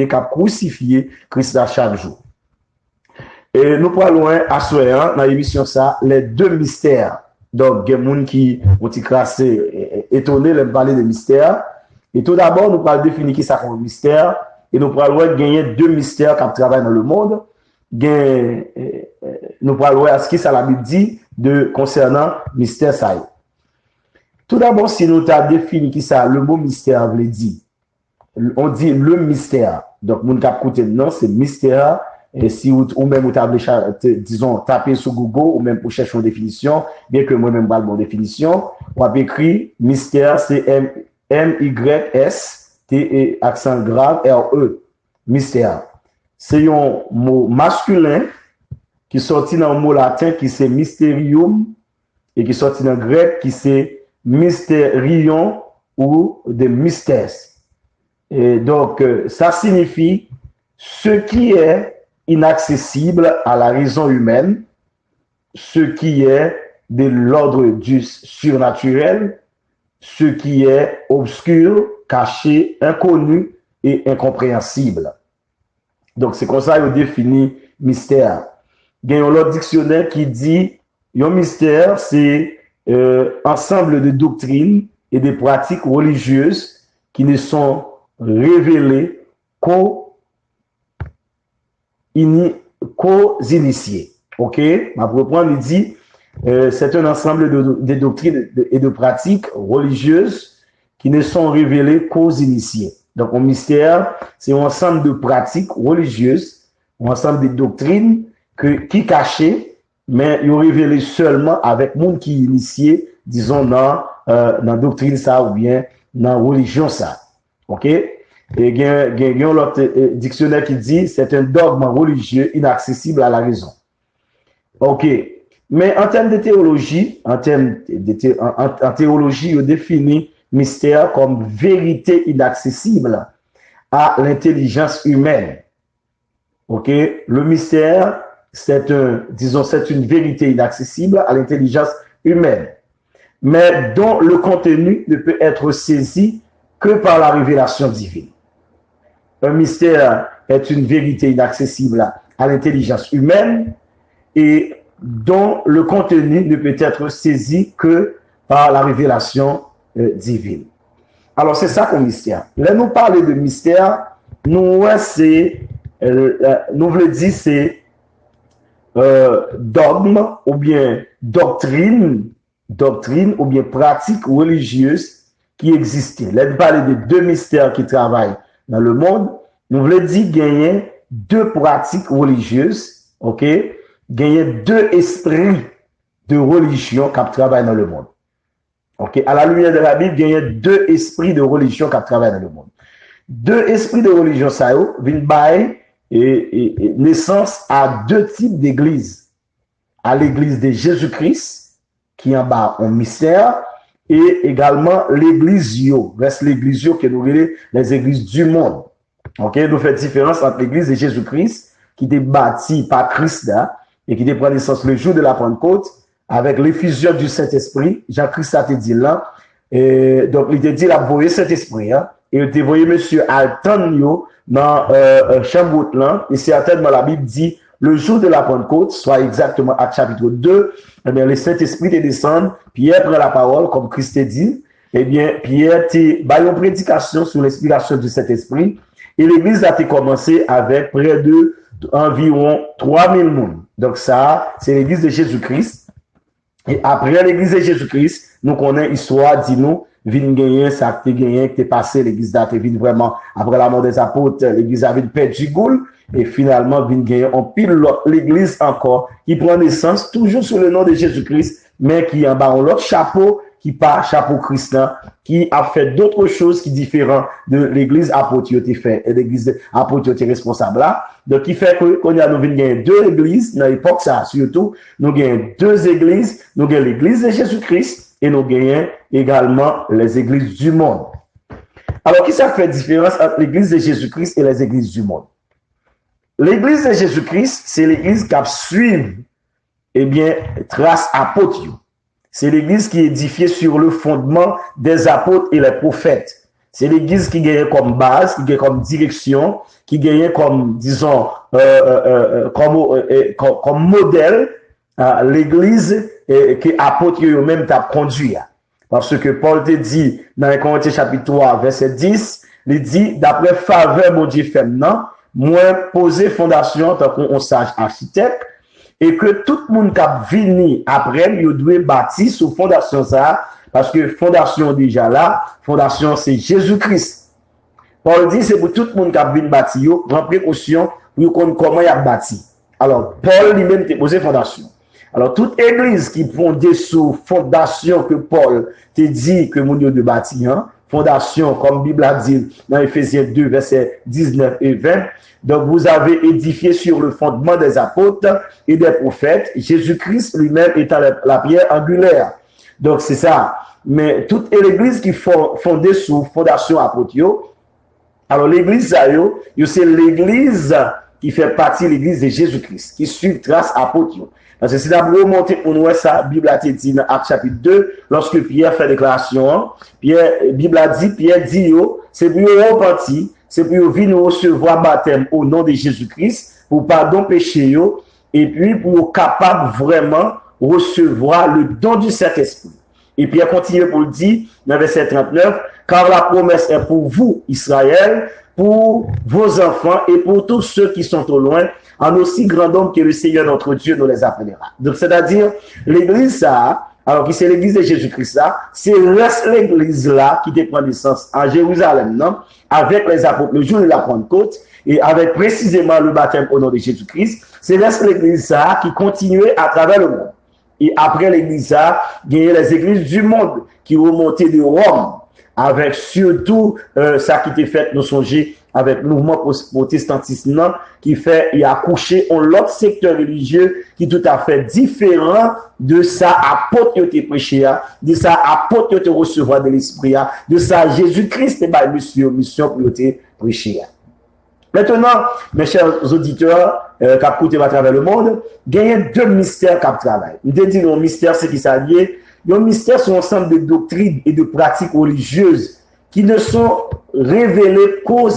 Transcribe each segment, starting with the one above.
qui a crucifié Christ à chaque jour. Et nous parlons à soir dans l'émission ça, les deux mystères. Donc, il y a des gens qui ont été classés, étonnés de parler de mystères. Et tout d'abord, nous parlons définir qui ça comme mystère. Et nous parlons de gagner deux mystères qui travaillent dans le monde. Nous parlons de ce que ça la Bible dit concernant mystère ça. Tout d'abord, si nous avons défini qui ça, le mot mystère veut dire. On dit le mystère. Donc, mon cap côté non, c'est mystère. Et si ou même vous avez, disons, tapé sur Google ou même pour chercher une définition, bien que moi-même pas la bonne définition, on a écrit mystère, c'est M-Y-S-T-E, accent grave, R-E, mystère. C'est un mot masculin qui sorti dans un mot latin qui c'est mysterium et qui sorti dans le grec qui c'est mysterion ou de mystères. Et donc, ça signifie ce qui est inaccessible à la raison humaine, ce qui est de l'ordre du surnaturel, ce qui est obscur, caché, inconnu et incompréhensible. Donc, c'est comme ça qu'on définit mystère. Il y a un autre dictionnaire qui dit un mystère, c'est ensemble de doctrines et de pratiques religieuses qui ne sont révélées qu'aux initiés. OK? Ma reprendre, il dit, c'est un ensemble de doctrines et de pratiques religieuses qui ne sont révélées qu'aux initiés. Donc, un mystère, c'est un ensemble de pratiques religieuses, un ensemble de doctrines qui cachées, mais ils ont révélé seulement avec le monde qui est initié, disons, dans la doctrine ça ou bien dans la religion ça. OK? Et il y a l'autre dictionnaire qui dit c'est un dogme religieux inaccessible à la raison. OK. Mais en termes de théologie, en théologie, on définit mystère comme vérité inaccessible à l'intelligence humaine. OK? Le mystère, c'est une vérité inaccessible à l'intelligence humaine, mais dont le contenu ne peut être saisi que par la révélation divine. Un mystère est une vérité inaccessible à l'intelligence humaine et dont le contenu ne peut être saisi que par la révélation divine. Alors, c'est ça qu'on mystère. Là, nous parler de mystère, nous voulons dire c'est dogme ou bien doctrine ou bien pratique religieuse qui existait. Là, nous parler de deux mystères qui travaillent dans le monde. Nous voulons dire gagner deux pratiques religieuses, OK? Gagner deux esprits de religion qui travaillent dans le monde. OK? À la lumière de la Bible, gagner deux esprits de religion qui travaillent dans le monde. Deux esprits de religion, ça viennent bailler et naissance à deux types d'églises. À l'église de Jésus-Christ, qui est en bas un mystère, et également l'église reste l'église que nous voulons les églises du monde. OK? Nous faisons différence entre l'église de Jésus-Christ, qui est bâtie par Christ là, et qui prend naissance le jour de la Pentecôte, avec l'effusion du Saint-Esprit. Jean-Christ a dit là, et donc il te dit la voyer Saint-Esprit, hein, et il te voyé monsieur Altanio dans chambre là, et certainement la Bible dit le jour de la Pentecôte, soit exactement à chapitre 2, eh bien, le Saint-Esprit te descend, Pierre prend la parole, comme Christ te dit, eh bien, Pierre te une prédication sur l'inspiration du Saint-Esprit, et l'église a été commencé avec près de environ 3000 personnes. Donc ça, c'est l'église de Jésus-Christ. Et après l'église de Jésus-Christ, nous connaissons l'histoire, dis-nous, vin gagner, ça te gagné, que t'es passé, l'église d'Athé, vin vraiment, après la mort des apôtres, l'église avait perdu goût, et finalement, vin gagner, on pile l'église encore, qui prend naissance, toujours sous le nom de Jésus-Christ, mais qui en bas, l'autre chapeau, qui pas chapeau christian, qui a fait d'autres choses qui différent de l'église apôtre qui fait, et l'église apôtre qui est responsable là. Donc, qui fait qu'on a, nous gagner deux églises, dans l'époque, ça, surtout, nous gagnons deux églises, nous gagnons l'église de Jésus-Christ, et nous gagnons également les églises du monde. Alors, qui ça fait différence entre l'église de Jésus-Christ et les églises du monde? L'église de Jésus-Christ, c'est l'église qui suit, eh bien, trace apôtres. C'est l'église qui est édifiée sur le fondement des apôtres et les prophètes. C'est l'église qui gagne comme base, qui gagne comme direction, qui gagne comme, disons, comme modèle l'église que apôtre eux-mêmes t'a conduit. Parce que Paul te dit dans 1 Corinthiens chapitre 3, verset 10, il dit, d'après faveur, mon Dieu fait maintenant, moi poser fondation tant qu'on sage architecte, et que tout le monde qui a venu après, il doit bâtir sous fondation ça, parce que fondation déjà là, fondation c'est Jésus-Christ. Paul dit, c'est pour tout le monde qui a venu bâtir, prends précaution pour connaître comment il a bâti. Alors, Paul lui-même t'a posé fondation. Alors, toute église qui fondée sous fondation que Paul te dit que mon Dieu de bâtir, hein, fondation, comme Bible a dit dans Ephésiens 2, versets 19 et 20. Donc, vous avez édifié sur le fondement des apôtres et des prophètes. Jésus-Christ lui-même étant la pierre angulaire. Donc, c'est ça. Mais toute l'église qui fondée sous fondation apôtre, alors l'église, c'est l'église qui fait partie de l'église de Jésus-Christ, qui suit trace apôtre. Parce que c'est d'abord remonté pour nous, ça, Bible a dit dans Acte chapitre 2, lorsque Pierre fait déclaration, Bible a dit, Pierre dit, c'est pour nous repentir, c'est pour venir recevoir baptême au nom de Jésus-Christ, pour pardon péché, et puis pour capable vraiment recevoir le don du Saint-Esprit. Et Pierre continue pour le dire, dans verset 39, car la promesse est pour vous, Israël, pour vos enfants et pour tous ceux qui sont au loin, en aussi grand nombre que le Seigneur notre Dieu nous les appellera. Donc, c'est-à-dire, l'église, ça, alors que c'est l'église de Jésus-Christ, ça, c'est l'église là qui prend naissance en Jérusalem, non? Avec les apôtres, le jour de la Pentecôte, et avec précisément le baptême au nom de Jésus-Christ, c'est l'église ça qui continue à travers le monde. Et après l'église ça, il y a les églises du monde qui remontaient de Rome, avec surtout ça qui était fait, nous songer, avec le mouvement protestantisme qui fait et accoucher en l'autre secteur religieux qui est tout à fait différent de ça apôtre qui prêché, de ça apôtre qui recevoir de l'esprit, de ça Jésus-Christ est mission pour prêcher. Maintenant, mes chers auditeurs, qui écoutent à travers le monde, il y a deux mystères qui travaillent. Nous disons que le mystère, c'est qui s'allie. Les mystères sont un ensemble de doctrines et de pratiques religieuses qui ne sont révélées qu'aux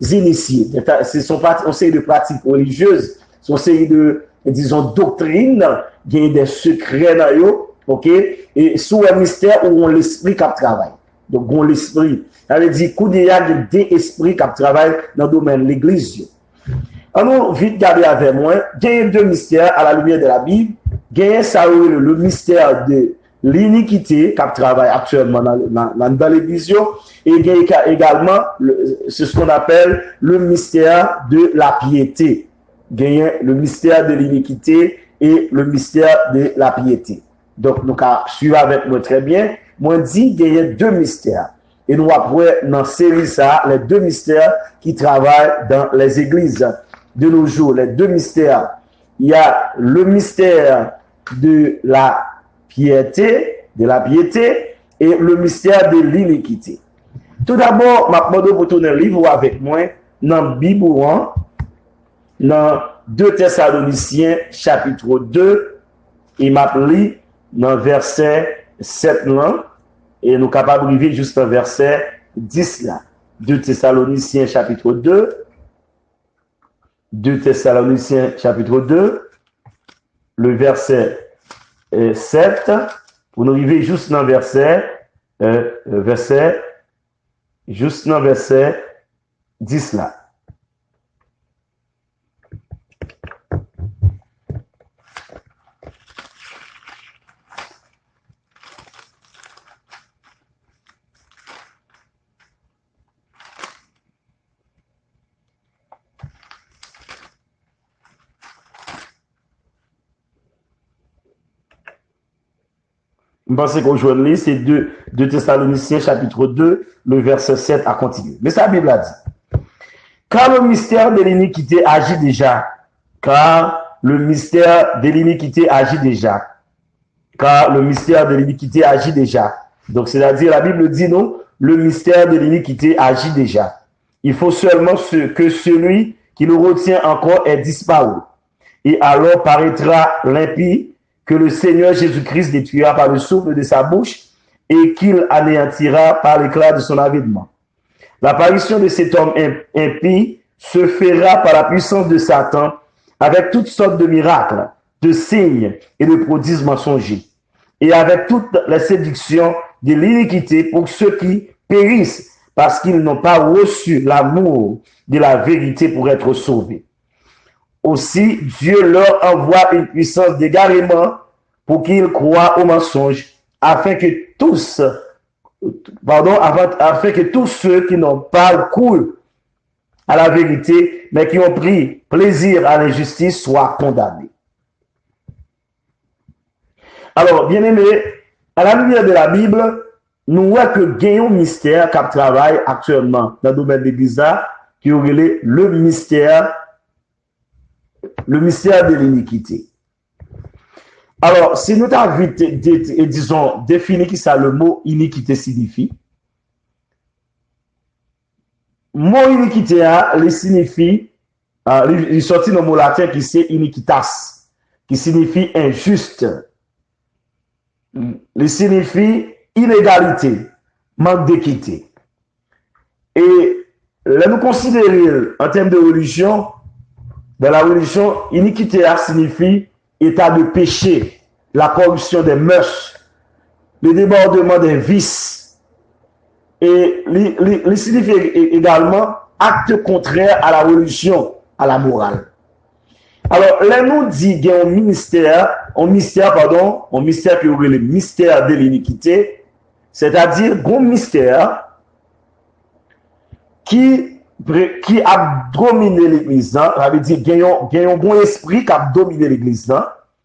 initiés. Ce sont pas une série de pratiques religieuses, ce sont une série de, disons, doctrines, il y a des secrets dans eux, ok? Et sous un mystère où on l'esprit qui travaille. Donc, on l'esprit. Ça veut dire qu'il y a des esprits qui travaillent dans le domaine de l'église. Alors, vite garder avec moi, il y a deux mystères à la lumière de la Bible. Il y a ça, le mystère de l'iniquité qui travaille actuellement dans l'église. Et il y a également ce qu'on appelle le mystère de la piété. Il y a le mystère de l'iniquité et le mystère de la piété. Donc, nous suivons avec moi très bien. Moi, dit qu'il y a deux mystères. Et nous après, dans série ça, les deux mystères qui travaillent dans les églises de nos jours. Les deux mystères. Il y a le mystère de la piété, et le mystère de l'iniquité. Tout d'abord, je vais vous tourner le livre avec moi dans la Bible, dans 2 Thessaloniciens, chapitre 2, et m'appelle dans verset 7 là, et nous sommes capables de vivre juste un verset 10 là. 2 Thessaloniciens, chapitre 2, 2 Thessaloniciens, chapitre 2, le verset 7, pour nous arriver juste dans verset, juste dans verset 10 là. Je pense qu'aujourd'hui, c'est 2 Thessaloniciens, chapitre 2, le verset 7 à continuer. Mais ça, la Bible a dit. Car le mystère de l'iniquité agit déjà. Car le mystère de l'iniquité agit déjà. Car le mystère de l'iniquité agit déjà. Donc, c'est-à-dire, la Bible dit non, le mystère de l'iniquité agit déjà. Il faut seulement que celui qui le retient encore est disparu. Et alors paraîtra l'impie que le Seigneur Jésus-Christ détruira par le souffle de sa bouche et qu'il anéantira par l'éclat de son avènement. L'apparition de cet homme impie se fera par la puissance de Satan avec toutes sortes de miracles, de signes et de prodiges mensongers, et avec toutes les séductions de l'iniquité pour ceux qui périssent parce qu'ils n'ont pas reçu l'amour de la vérité pour être sauvés. Aussi, Dieu leur envoie une puissance d'égarement pour qu'ils croient au mensonge, afin que tous ceux qui n'ont pas cours à la vérité, mais qui ont pris plaisir à l'injustice, soient condamnés. Alors, bien aimé, à la lumière de la Bible, nous voyons que gagnons mystère qui travaille actuellement dans le domaine de l'Église, qui est le mystère de l'iniquité. Alors, si nous avons disons, défini qui ça le mot iniquité signifie, mot iniquité, il signifie, il sorti dans le mot latin qui c'est iniquitas, qui signifie injuste. Il signifie inégalité, manque d'équité. Et là, nous considérons en termes de religion, dans la religion, iniquité signifie état de péché, la corruption des mœurs, le débordement des vices. Et il signifie également acte contraire à la religion, à la morale. Alors, là, nous dit qu'il y a un mystère qui est le mystère de l'iniquité, c'est-à-dire un mystère qui a dominé l'Église, ça veut dire qu'il y a un bon esprit qui a dominé l'Église.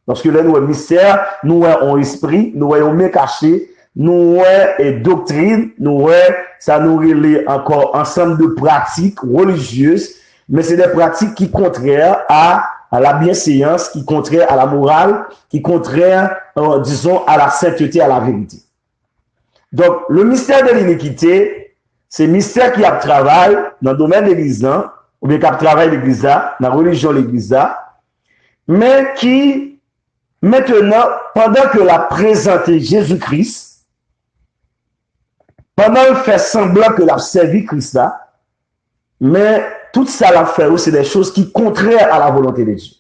Parce que là, nous avons un mystère, nous avons un esprit, nous avons un main caché, nous avons une doctrine, nous avons, ça nous relie encore ensemble de pratiques religieuses, mais c'est des pratiques qui sont contraires à la bienséance, qui sont contraires à la morale, qui sont contraires, disons, à la sainteté, à la vérité. Donc, le mystère de l'iniquité, c'est le mystère qui a travaillé dans le domaine de l'Église, ou bien qui a travaillé l'Église, dans la religion de l'Église, mais qui, maintenant, pendant que l'a présenté Jésus-Christ, pendant qu'il fait semblant que l'a servi Christ, mais tout ça l'a fait, c'est des choses qui sont contraires à la volonté de Dieu.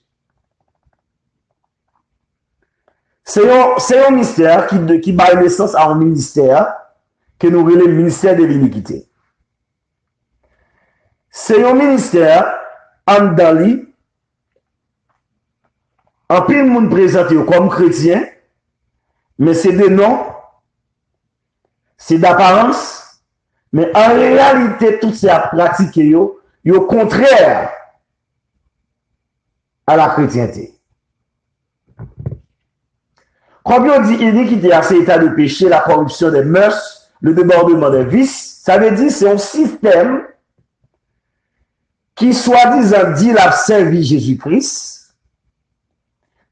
C'est un mystère qui donne naissance à un ministère que nous appelons le ministère de l'iniquité. C'est un ministère en Dali, en plus de monde présenté comme chrétien, mais c'est des noms, c'est d'apparence, mais en réalité, tout ça pratiqué, est au contraire à la chrétienté. Quand on dit iniquité, c'est l'état de péché, la corruption des mœurs, le débordement des vices, ça veut dire que c'est un système qui, soi-disant, dit l'a servi Jésus-Christ,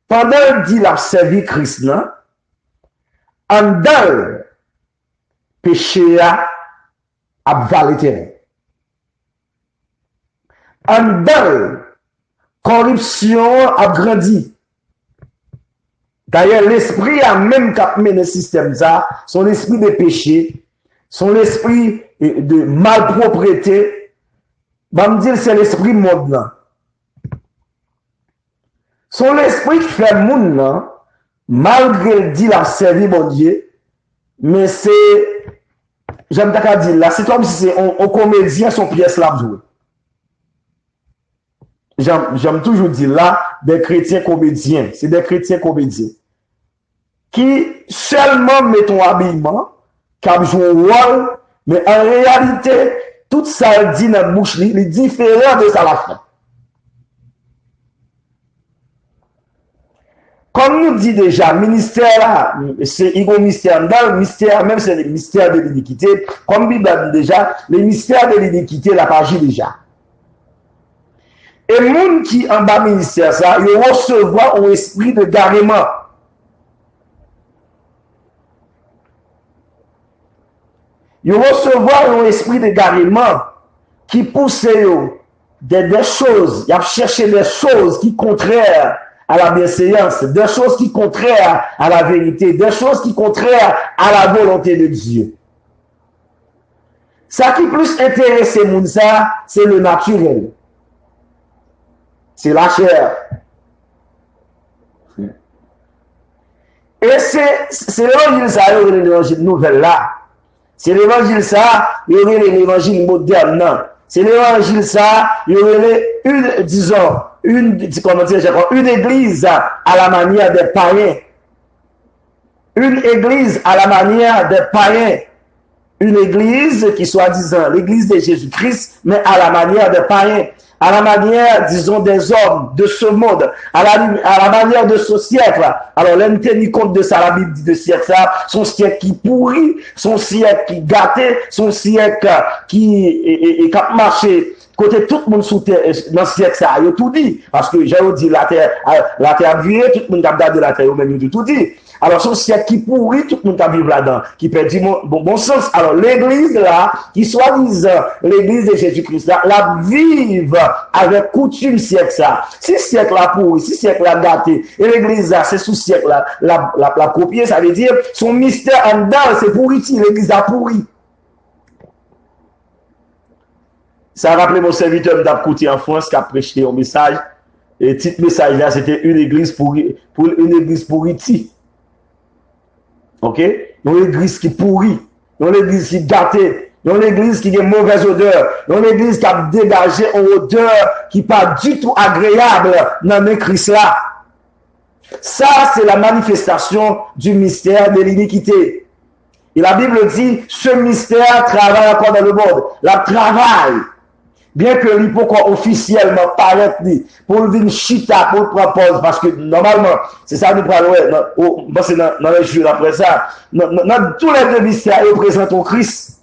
pendant qu'il dit l'a servi Christ, en dans péché a valé terrain. En dans corruption a grandi. D'ailleurs, l'esprit a même capté le système, ça, son esprit de péché, son esprit de malpropreté, va me dire c'est l'esprit monde. Son esprit qui fait monde, malgré le dit la servi mon Dieu, mais c'est, j'aime pas dire là, c'est comme si c'est un comédien, son pièce là joué. J'aime toujours dire là, des chrétiens comédiens, c'est des chrétiens comédiens qui seulement mettent un habillement, qui jouent un rôle, mais en réalité, tout ça dit dans la bouche, il est différent de ça la fin. Comme nous dit déjà, ministère là, c'est un mystère dans le mystère, même c'est le mystère de l'iniquité, comme Bible dit déjà, le mystère de l'iniquité l'a pas déjà. Et les gens qui en bas ministère ça, ils recevront un esprit de garement. Ils recevront un esprit de garement qui pousse des choses, ils cherchent des choses qui sont contraires à la bienséance, des choses qui sont contraires à la vérité, des choses qui sont contraires à la volonté de Dieu. Ça qui plus intéresse moun ça, c'est le naturel. C'est la chair. Et c'est l'évangile ça, l'évangile nouvelle là. C'est l'évangile ça, l'évangile moderne. C'est l'évangile ça, une église à la manière des païens. Une église à la manière des païens. Une église qui soit disant l'église de Jésus-Christ, mais à la manière des païens, à la manière, disons, des hommes de ce monde, à la manière de ce siècle. Alors, l'on tient compte de ça, la Bible dit de siècle, ça, son siècle qui pourrit, son siècle qui gâté, son siècle qui a marché. Côté tout le monde sous terre, dans ce siècle, ça a tout dit. Parce que j'ai dit la terre a viré, tout le monde a gardé la terre, même tout dit. Alors, son siècle qui pourrit, tout le monde a vivre là-dedans, qui perd bon sens. Alors, l'église là, qui soit-disant l'église de Jésus-Christ là, la vive avec coutume siècle ça. Si siècle là pourri, si siècle là gâté, et l'église là, c'est sous siècle là, la copier, ça veut dire, son mystère en dedans, c'est pourri, l'église a pourri. Ça a rappelé mon serviteur d'Apcouti en France qui a prêché un message. Et le titre message là, c'était une église pourrie, pour une église pourrie. Ok? Une église qui pourrit, une église qui gâtée, une église qui a une mauvaise odeur, une église qui a dégagé une odeur qui n'est pas du tout agréable dans le Christ là. Ça, c'est la manifestation du mystère de l'iniquité. Et la Bible dit, ce mystère travaille encore dans le monde. La travail. Bien que l'hypocrite officiellement paraît pour venir chita, pour propose, parce que normalement, c'est ça nous parlons, c'est dans les jours après ça, dans tous les deux mystères, ils présentent au Christ.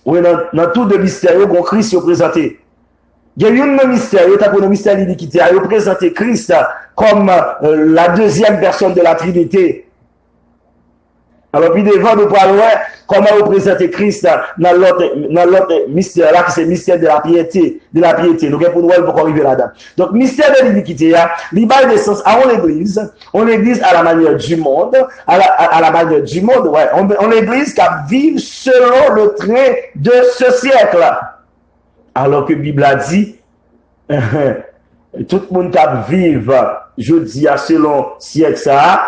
Oui, dans tous les mystères, au Christ est présenté. Il y a eu un mystère, il y a un mystère de l'iniquité, il a présenté Christ comme la deuxième personne de la Trinité. Alors, puis devant, nous parlons comment représenter Christ dans l'autre mystère là, qui c'est le mystère de la piété. Donc, pour nous, pour arriver là-dedans. Donc, mystère de l'iniquité, il va de sens à l'église à la manière du monde, à la manière du monde, ouais. On l'église qui vit selon le trait de ce siècle. Alors que la Bible a dit, tout le monde qui vit, je dis, selon siècle ça,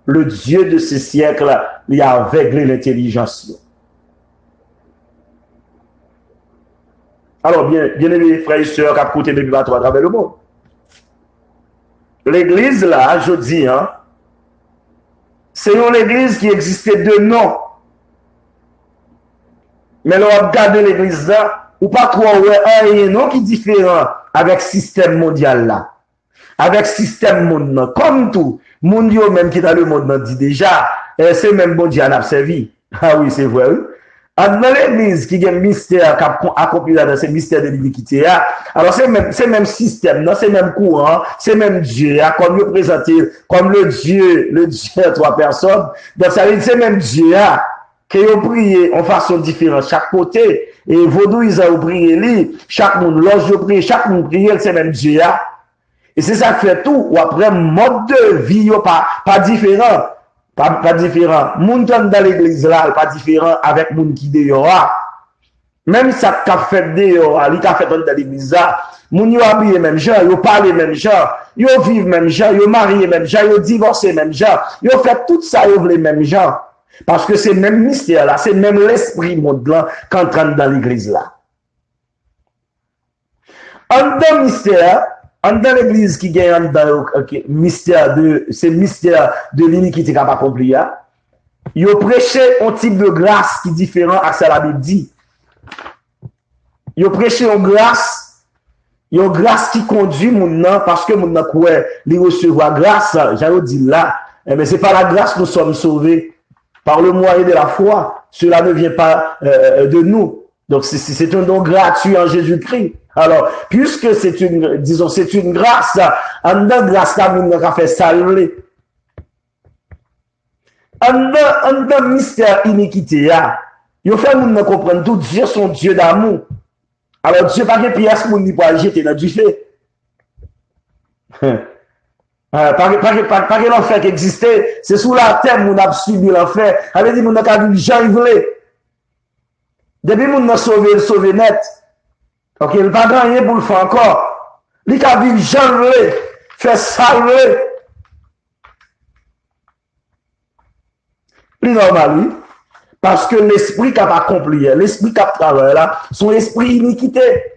le Dieu de ce siècle, il a aveuglé l'intelligence. Alors, bien aimés frères et sœurs, qui ont côté de Bible à travers le monde. L'église, là, je dis, c'est une église qui existait de nom. Mais là, on regarde l'église là, ou pas croire un nom qui est différent avec le système mondial là. Avec le système mondial, comme tout. Moun yo même qui dans le monde dit déjà, c'est même bon Dieu a servi. Ah oui, c'est vrai. Oui. Dans l'église qui a un mystère qui a accompli dans ce mystère de l'iniquité, alors c'est même système, c'est même courant, c'est même Dieu, comme le présenté, comme le Dieu à trois personnes. Donc ça veut dire c'est même Dieu qui a prié en façon différente chaque côté. Et vaudou ils ont prié chaque monde, lorsque prié, chaque monde prié, c'est même Dieu. Et c'est ça qui fait tout, ou après, mode de vie, pas différent. Pas différent. Moun dans l'église là, pas différent avec moun qui dehors. Même ça qu'a fait dehors, il qu'a fait dans l'église là, moun yo habillé même genre, yo parlé même genre, yo vivent même genre, yo marié même genre, yo divorcé même genre, yo fait tout ça, yo vle même genre. Parce que c'est même mystère là, c'est même l'esprit monde là qu'entraîne dans l'église là. En dans mystère, dans l'église qui gagne dans mystère c'est mystère de l'iniquité qui n'a pas accompli, il a prêché un type de grâce qui est différent à ce que la Bible dit. Il a prêché une grâce qui conduit mon nom parce que mon nom croit, il recevoir grâce, j'allais dire là, mais c'est pas la grâce que nous sommes sauvés par le moyen de la foi. Cela ne vient pas de nous. Donc c'est un don gratuit en Jésus-Christ. Alors, puisque c'est une grâce, en dedans grâce là, nous avons fait saluer. En dedans mystère iniquité, il faut nous comprendre tout Dieu son Dieu d'amour. Alors, Dieu pas que pièce pour nous pour jeter dans du feu. Pas que l'enfer qui existait, c'est sous la terre qu'on a subi l'enfer. Avait dit, qu'on a vu Jean Yvelé. Depuis qu'on a sauvé net. Ok, il n'y a pas grand rien pour le faire encore. Il a vu Jean Yvelé, fait salver. Plus normal, oui. Parce que l'esprit qui a accompli, l'esprit qui a travaillé là, son esprit iniquité.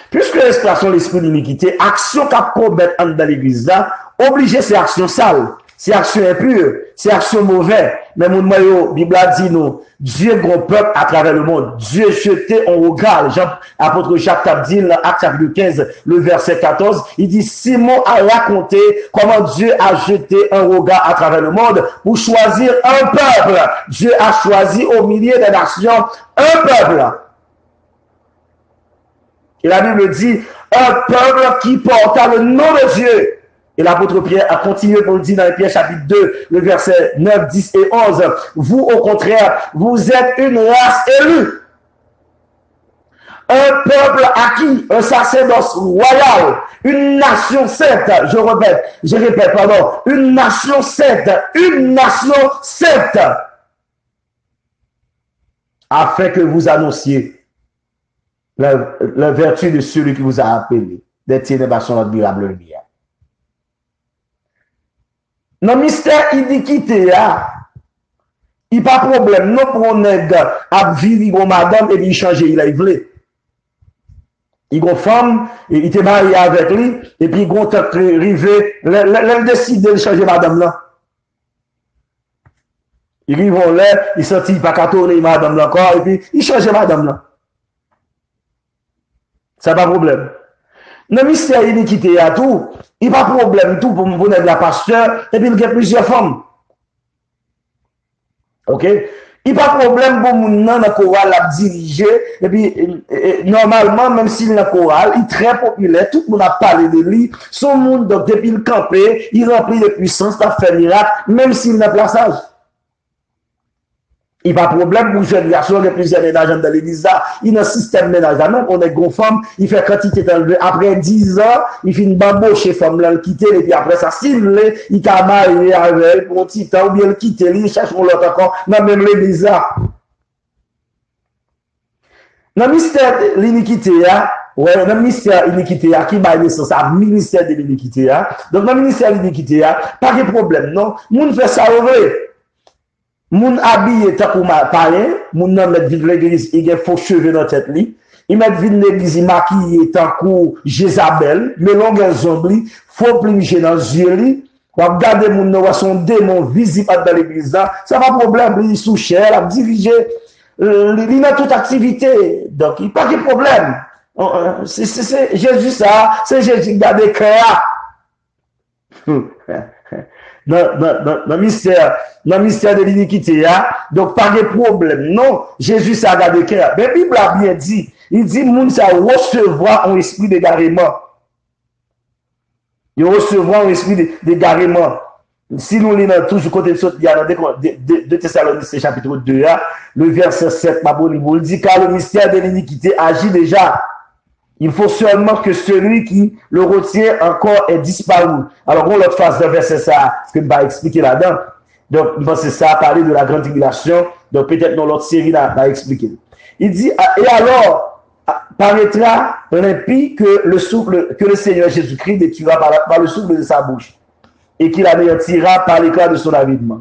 Puisque l'esprit a son esprit d'iniquité, action qu'a commettre dans l'église là, obligé c'est action sale, c'est action impure, c'est action mauvaise. Mais mon maillot, Bible a dit nous, Dieu grand peuple à travers le monde. Dieu jeté en regard. Apôtre Jacques a dit dans Acte chapitre 15, le verset 14, il dit Simon a raconté comment Dieu a jeté un regard à travers le monde pour choisir un peuple. Dieu a choisi au milieu des nations un peuple. Et la Bible dit, un peuple qui porta le nom de Dieu. Et l'apôtre Pierre a continué pour le dire dans Pierre chapitre 2, le verset 9, 10 et 11. Vous, au contraire, vous êtes une race élue. Un peuple acquis, un sacerdoce royal, une nation sainte, je répète, pardon, une nation sainte, afin que vous annonciez la vertu de celui qui vous a appelé, des ténèbres à son admirable lumière. Dans le mystère iniquité, il n'y a pas de problème. Non, pour un nègre à vivre avec madame et puis il change, il a voulu. Il a une femme, il était marié avec lui, et puis il a arrivé, il décide de changer madame là. Il arrive là, il sentit pas qu'à tourner madame là encore, et puis il change madame là. Ça n'a pas de problème. Dans le mystère iniquité à tout, il n'y a pas de problème tout pour me la pasteur, et puis il y a plusieurs femmes. Ok? Il n'y a pas de problème pour mon dans le choral à diriger, et puis normalement, même s'il est dans le choral, il est très populaire, tout le monde a parlé de lui, son monde, donc depuis le campé, il remplit de puissance, il a fait miracle, même s'il n'a pas plaçage. Il n'y a pas de problème pour jeune garçon, il y a plusieurs ménages dans l'église là. Il y a un système ménage là, même on est gros femme, il fait quantité d'enlever. Après 10 ans, il fait une bambo chez femme là, le quitter, et puis après ça, s'il voulait, il t'a marié avec elle pour un petit temps, ou bien le quitter, il cherche pour l'autre encore, dans même l'église là. Dans le mystère de l'iniquité, ouais, dans le mystère de l'iniquité, qui va naissance à ministère de l'iniquité, donc dans le ministère de l'iniquité, pas de problème, non? Moun fait ça vrai. Moun habillé tant qu'on païen, moun nan met vide l'église, il a faux cheveux dans tête li. Il met vide l'église, il maquillé tant qu'on Jézabel, mais longue zombie, faux plingé dans yeux li. Ou regarder moun nan son démon visible dans l'église là, ça pas problème, il sous cher, il a dirigé, il a toute activité. Donc il pas de problème. C'est Jésus ça, c'est Jésus qui garde cœur. Dans le mystère de l'iniquité, donc pas de problème. Non, Jésus ça a gardé cœur. Mais la Bible a bien dit, il dit, moun ça recevoir un esprit d'égarement. Il recevoir un esprit d'égarement. Si nous lisons toujours côté de Thessaloniciens chapitre 2, le verset 7, il dit, car le mystère de l'iniquité agit déjà. Il faut seulement que celui qui le retient encore est disparu. Alors, on l'autre face de verset ça, ce que je vais expliquer là-dedans. Donc, je pense que ça a parlé de la grande tribulation. Donc, peut-être dans l'autre série, là, va expliquer. Il dit, et alors, paraîtra l'impie que le Seigneur Jésus-Christ détruira par le souffle de sa bouche et qu'il anéantira par l'éclat de son avidement.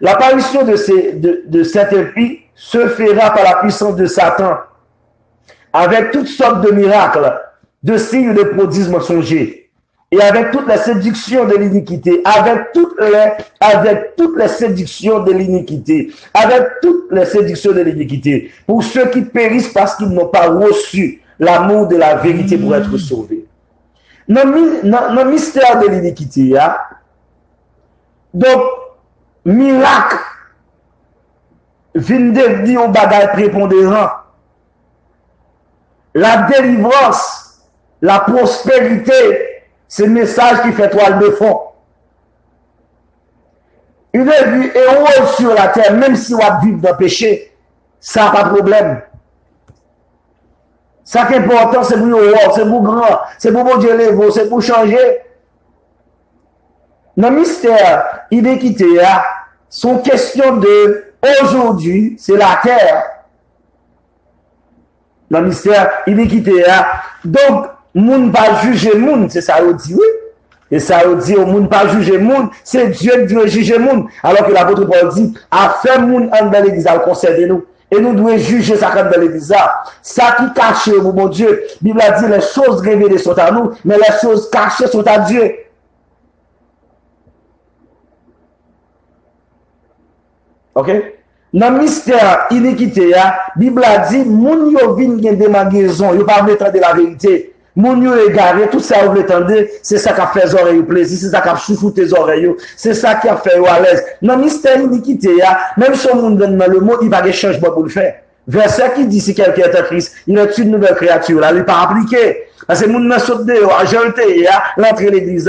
L'apparition de cet impie se fera par la puissance de Satan, avec toutes sortes de miracles, de signes de prodiges mensongers, et avec toutes les séductions de l'iniquité, avec toutes les séductions de l'iniquité, pour ceux qui périssent parce qu'ils n'ont pas reçu l'amour de la vérité pour être sauvés. Dans le mystère de l'iniquité, donc, miracle, vient devenir un bagage prépondérant. La délivrance, la prospérité, c'est le message qui fait toile de fond. Une vie heureuse sur la terre, même si on vit dans le péché, ça n'a pas de problème. Ça qui est important, c'est pour voir, c'est pour grand, c'est pour bon Dieu lever, c'est pour changer. Dans le mystère, iniquité, sont question de aujourd'hui, c'est la terre. Dans le mystère, iniquité, donc, moun pas juger moun, c'est ça qu'on dit, oui. Et ça on dit, au moun pas juger moun, c'est Dieu qui doit juger moun. Alors que l'apôtre Paul dit, à faire moun en dans l'église, à concerne nous. Et nous devons juger ça comme dans l'église. Ça qui cache, mon Dieu. La Bible a dit, les choses révélées sont à nous, mais les choses cachées sont à Dieu. Ok? Dans le mystère iniquité, la Bible a dit, moun yo vin gen des magaisons, yo pas mettre de la vérité. Moun yo égaré, tout ça vous l'entendez, c'est ça qui a fait les oreilles plaisir, c'est ça qui a chouchouté les oreilles, c'est ça qui a fait à l'aise. Dans le mystère iniquité, même si on donne dans le mot, il va y avoir changement pour le faire. Verset qui dit si quelqu'un est en Christ, il est une nouvelle créature, là, il n'est pas appliqué. Parce que moun nan saute dehors, jeté, l'entrée de l'église,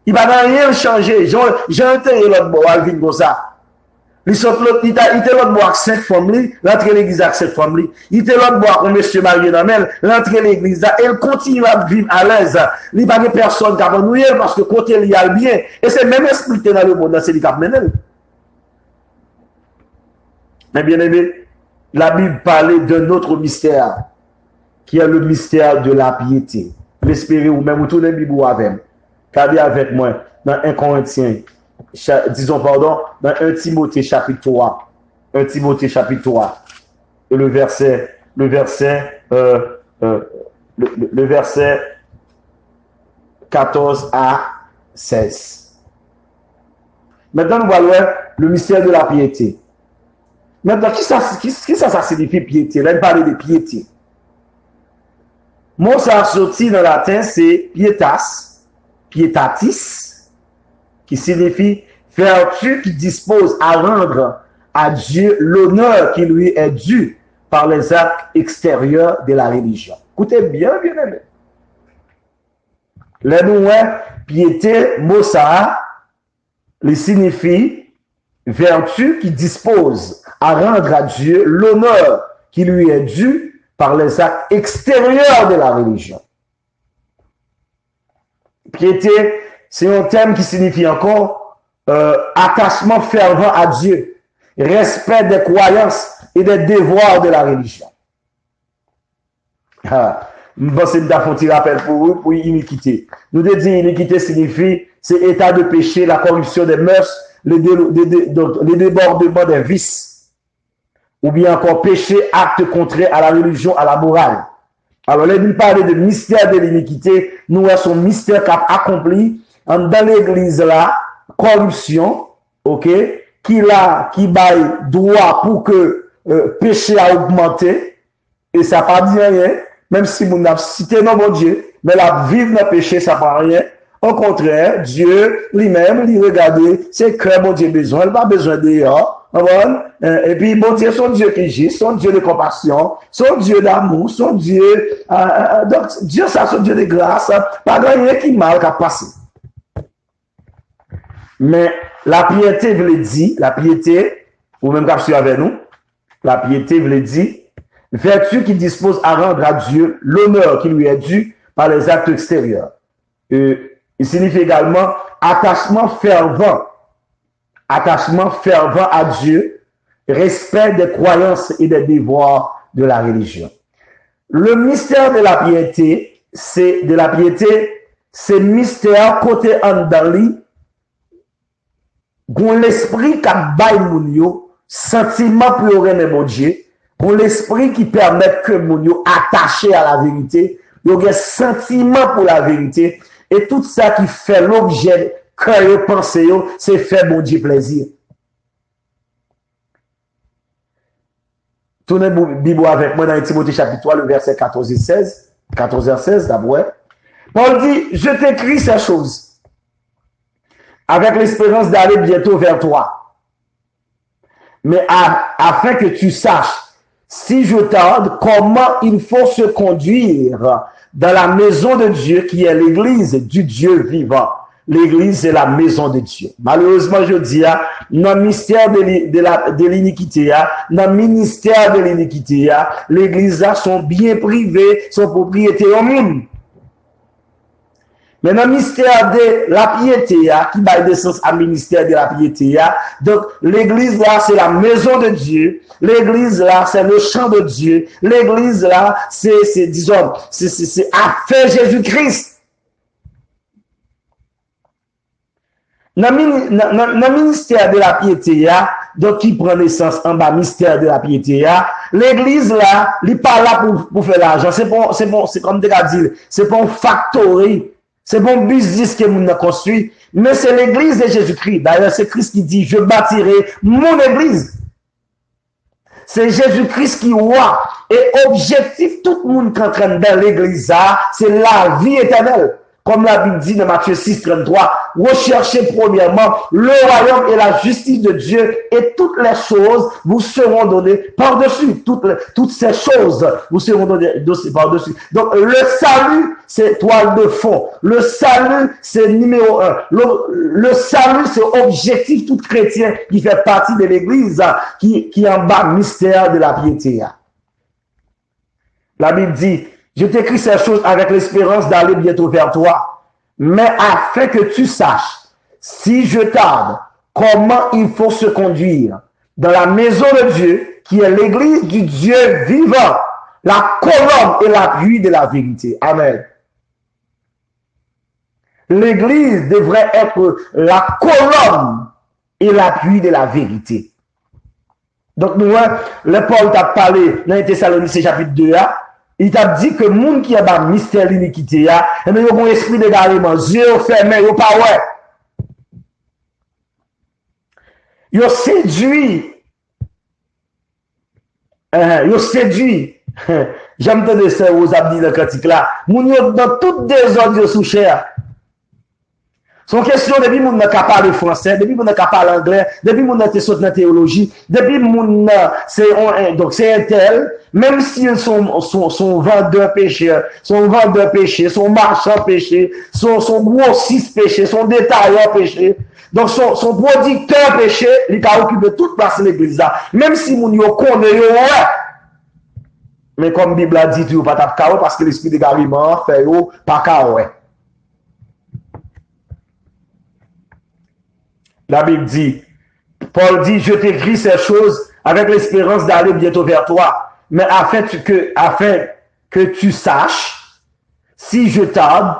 il va rien changer. Jeté l'autre bois, il vient comme ça. Il était l'autre bois avec 5 femmes, l'entrée de l'église avec 7 femmes. Il était l'autre bois avec monsieur marié dans l'entrée de l'église, elle continue à vivre à l'aise. Il n'y a pas personne qui a noué parce que côté il y a le bien. Et c'est même esprit dans le monde, c'est lui qui a mené. Mais bien aimé, la Bible parlait d'un autre mystère, qui est le mystère de la piété. L'espérer ou même tout le Bible avec. Regardez avec moi dans 1 Corinthiens. Disons pardon, dans 1 Timothée chapitre 3. 1 Timothée chapitre 3. Et le verset 14 à 16. Maintenant, nous voyons le mystère de la piété. Maintenant, qui ça signifie piété? Là, il parle de piété. Mot ça sorti dans le latin, c'est pietas, pietatis, qui signifie vertu qui dispose à rendre à Dieu l'honneur qui lui est dû par les actes extérieurs de la religion. Écoutez bien, bien aimé. Le nom piété, mot ça, il signifie vertu qui dispose à rendre à Dieu l'honneur qui lui est dû par les actes extérieurs de la religion. Piété, c'est un terme qui signifie encore attachement fervent à Dieu, respect des croyances et des devoirs de la religion. Je pense que je vais rappel pour vous, pour iniquité. Nous devons dire iniquité signifie, c'est état de péché, la corruption des mœurs, les débordements des vices, ou bien encore péché, acte contraire à la religion, à la morale. Alors, là, nous parlons de mystère de l'iniquité, nous avons son mystère qu'a accompli dans l'église là, corruption, ok, qui baille droit pour que péché a augmenté, et ça n'a pas dit rien, même si vous n'avez cité non mon Dieu, mais la vivre dans le péché, ça ne pas rien. Au contraire, Dieu lui-même, il regarde, c'est que mon Dieu besoin, il n'a pas besoin dehors. Et puis, mon Dieu, son Dieu qui gît, son Dieu de compassion, son Dieu d'amour, son Dieu, donc Dieu, ça, son Dieu de grâce, pas rien qui mal qu'à passer. Mais la piété veut dire, la piété, ou même quand avec nous, la piété veut dire, vertu qui dispose à rendre à Dieu l'honneur qui lui est dû par les actes extérieurs. Il signifie également attachement fervent à Dieu, respect des croyances et des devoirs de la religion. Le mystère de la piété, c'est mystère côté en dans l'esprit qui baille moun yo, sentiment pour aimer mon Dieu, pour l'esprit qui permet que moun yo attaché à la vérité, il y a un sentiment pour la vérité, et tout ça qui fait l'objet que vous pensez, c'est faire mon Dieu plaisir. Tournez la Bible avec moi dans Timothée chapitre 3, le verset 14 et 16. 14 et 16 d'abord. Paul dit, je t'écris ces choses avec l'espérance d'aller bientôt vers toi. Mais afin que tu saches, si je tarde, comment il faut se conduire dans la maison de Dieu qui est l'église du Dieu vivant. l'église c'est la maison de Dieu. Malheureusement, je dis, dans le mystère de l'iniquité, dans le ministère de l'iniquité, l'église sont bien privées, sont propriétés au monde. Mais dans le mystère de la piété, qui va de sens à ministère de la piété, donc l'église là, c'est la maison de Dieu. L'église là, c'est le champ de Dieu. L'église là, c'est affaire Jésus-Christ. Dans le ministère de la piété, donc qui prend naissance en bas, mystère de la piété, l'église là, il n'est pas là pour faire l'argent. C'est comme tu as dit, c'est pas un factory. C'est bon business que nous avons construit, mais c'est l'église de Jésus-Christ. D'ailleurs, c'est Christ qui dit, je bâtirai mon église. C'est Jésus-Christ qui voit. Et objectif, tout le monde qui entraîne dans l'église, c'est la vie éternelle. Comme la Bible dit dans Matthieu 6, 33, recherchez premièrement le royaume et la justice de Dieu et toutes les choses vous seront données par-dessus. Toutes ces choses vous seront données par-dessus. Donc, le salut, c'est toile de fond. Le salut, c'est numéro 1. Le salut, c'est objectif tout chrétien qui fait partie de l'église, qui en bas mystère de la piété. La Bible dit, je t'écris ces choses avec l'espérance d'aller bientôt vers toi, mais afin que tu saches, si je tarde, comment il faut se conduire dans la maison de Dieu, qui est l'église du Dieu vivant, la colonne et l'appui de la vérité. Amen. L'église devrait être la colonne et l'appui de la vérité. Donc, nous, le Paul t'a parlé dans les Thessaloniciens chapitre 2, il t'a dit que le monde qui a un mystère de l'iniquité, il y a un esprit d'égarement, yeux fermés, il pas ouais. Il séduit. Il séduit. J'aime te ça aux abdis de critique là. Moun yo dans toutes des ordres sous chair. Son question, depuis moun n'a qu'à parler français, depuis moun n'a qu'à parler anglais, depuis moun n'a été sauté dans la théologie, depuis moun donc c'est un tel, même s'ils sont vendeurs pécheurs, sont marchands péchés, sont grossistes péchés, sont détaillants péchés, donc son producteur péché, il a occupé toute place de l'église là. Même si moun yo connaît yo, ouais. Mais comme la Bible a dit, tu n'as pas de chaos parce que l'esprit d'égarement fait yo pas chaos. La Bible dit, Paul dit, je t'écris ces choses avec l'espérance d'aller bientôt vers toi, mais afin que tu saches, si je tarde,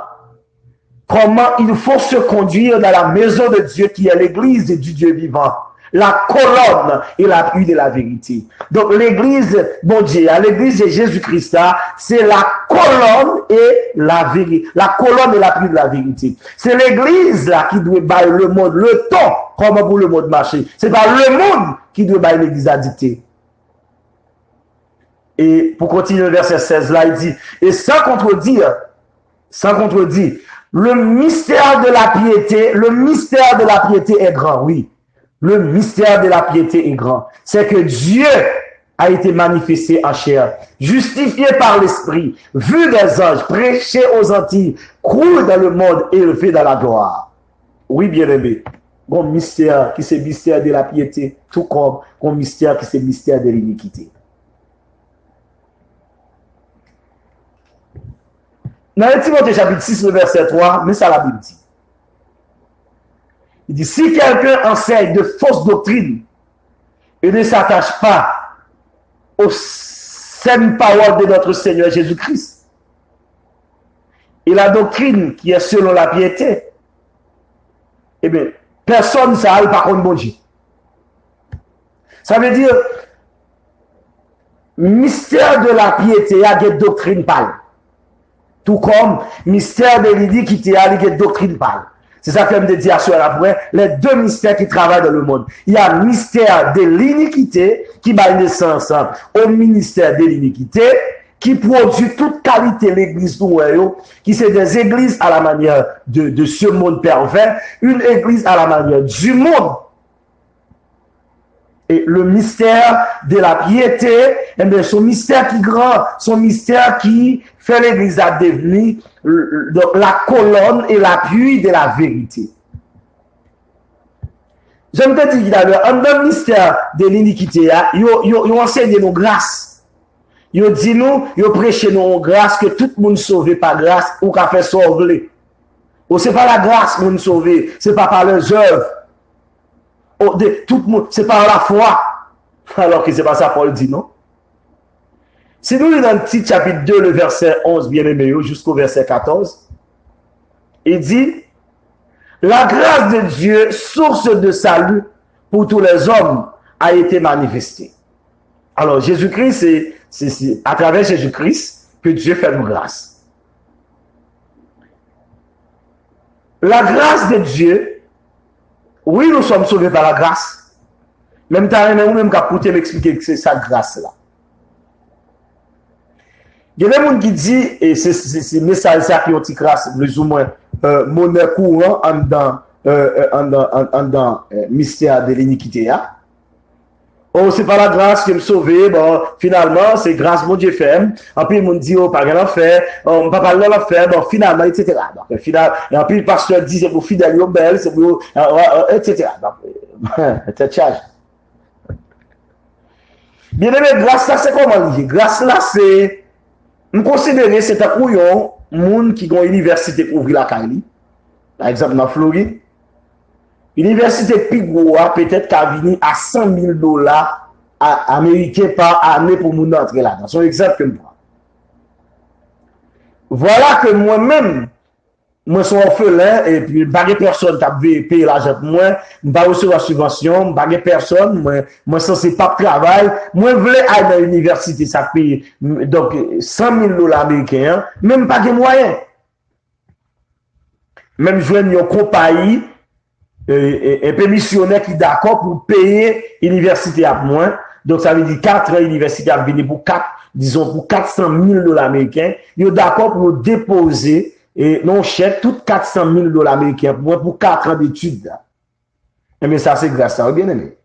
comment il faut se conduire dans la maison de Dieu qui est l'église du Dieu vivant, la colonne et l'appui de la vérité. Donc l'église, bon Dieu, l'église de Jésus-Christ, c'est la colonne et la vérité, la colonne et l'appui de la vérité. C'est l'église là qui doit bailler le monde, le temps, comment pour le monde marcher. C'est pas le monde qui doit bailler l'église à dicter. Et pour continuer le verset 16 là, il dit, et sans contredire, le mystère de la piété est grand, oui. Le mystère de la piété est grand. C'est que Dieu a été manifesté en chair, justifié par l'Esprit, vu des anges, prêché aux Antilles, cru dans le monde, élevé dans la gloire. Oui, bien-aimé. Bon mystère qui c'est mystère de la piété, tout comme bon mystère qui c'est mystère de l'iniquité. Dans le Timothée chapitre 6, le verset 3, mais ça la Bible dit. Il dit, si quelqu'un enseigne de fausses doctrines et ne s'attache pas aux saines paroles de notre Seigneur Jésus-Christ, et la doctrine qui est selon la piété, eh bien, personne ne s'arrête par contre bon Dieu. Ça veut dire, mystère de la piété, il y a des doctrines pâles. Tout comme mystère de l'iniquité, il y a des doctrines pâles. C'est ça que je me dis à soir après, les deux mystères qui travaillent dans le monde. Il y a le mystère de l'iniquité qui va naissance au ministère de l'iniquité, qui produit toute qualité l'église nouvelle, qui c'est des églises à la manière de ce monde pervers, une église à la manière du monde. et le mystère de la piété, eh bien, son mystère qui grand, son mystère qui fait l'Église à devenir la colonne et l'appui de la vérité. J'aime te dire d'ailleurs, dans le mystère de l'iniquité, ils enseignent nos grâces. Ils disent nous, ils prêchent nos grâces, que tout le monde sauvé par grâce ou qu'a fait sauver. Ou c'est pas la grâce que nous sauver, c'est pas par les œuvres. Tout le monde, c'est par la foi. Alors que c'est pas ça Paul dit, non? Si nous lisons dans le petit chapitre 2, le verset 11, bien aimé, jusqu'au verset 14, il dit, la grâce de Dieu, source de salut pour tous les hommes, a été manifestée. Alors, Jésus-Christ, c'est à travers Jésus-Christ que Dieu fait nous grâce. La grâce de Dieu, oui, nous sommes sauvés par la grâce. Même temps, même qu'à pouter m'expliquer que c'est sa grâce-là. Il y a des gens qui disent, et c'est message ça qui ont une grâce, plus ou moins, monnaie courant dans mystère de l'iniquité. Oh, c'est pas la grâce qui me sauvé, bon, finalement, c'est grâce mon Dieu fait. En puis, il me dit, oh, pas grand fait, on ne peut pas le faire, bon, finalement, etc. Donc, et en puis, le pasteur dit, c'est pour fidèle, belle, c'est pour, etc. Donc, c'est charge. Bien aimé, grâce là, c'est comment dire? Grâce là, c'est, nous considérer, c'est un couillon, monde qui a une université pour ouvrir la Cali. Par exemple, dans Floride. Université Pigoua peut-être qu'à venir à 100 000 dollars américains par année pour nous entrer là. C'est un exemple que je prends. Voilà que moi-même, moi suis orphelin et puis pas de personne qui a payé l'argent pour moi, je ne vais pas recevoir la subvention, pas de personne, moi censé pas de travail, moi je voulais aller dans l'université, ça paye donc 100 000 dollars américains, même pas de moyens. Même je une compagnie un peu missionnaire qui est d'accord pour payer l'université à moi. Donc, ça veut dire 4 ans, l'université a venu pour 400 000 dollars américains. Ils sont d'accord pour déposer non chèque, tout 400 000 dollars américains pour 4 ans d'études. Mais ça, c'est grâce à vous, bien aimé.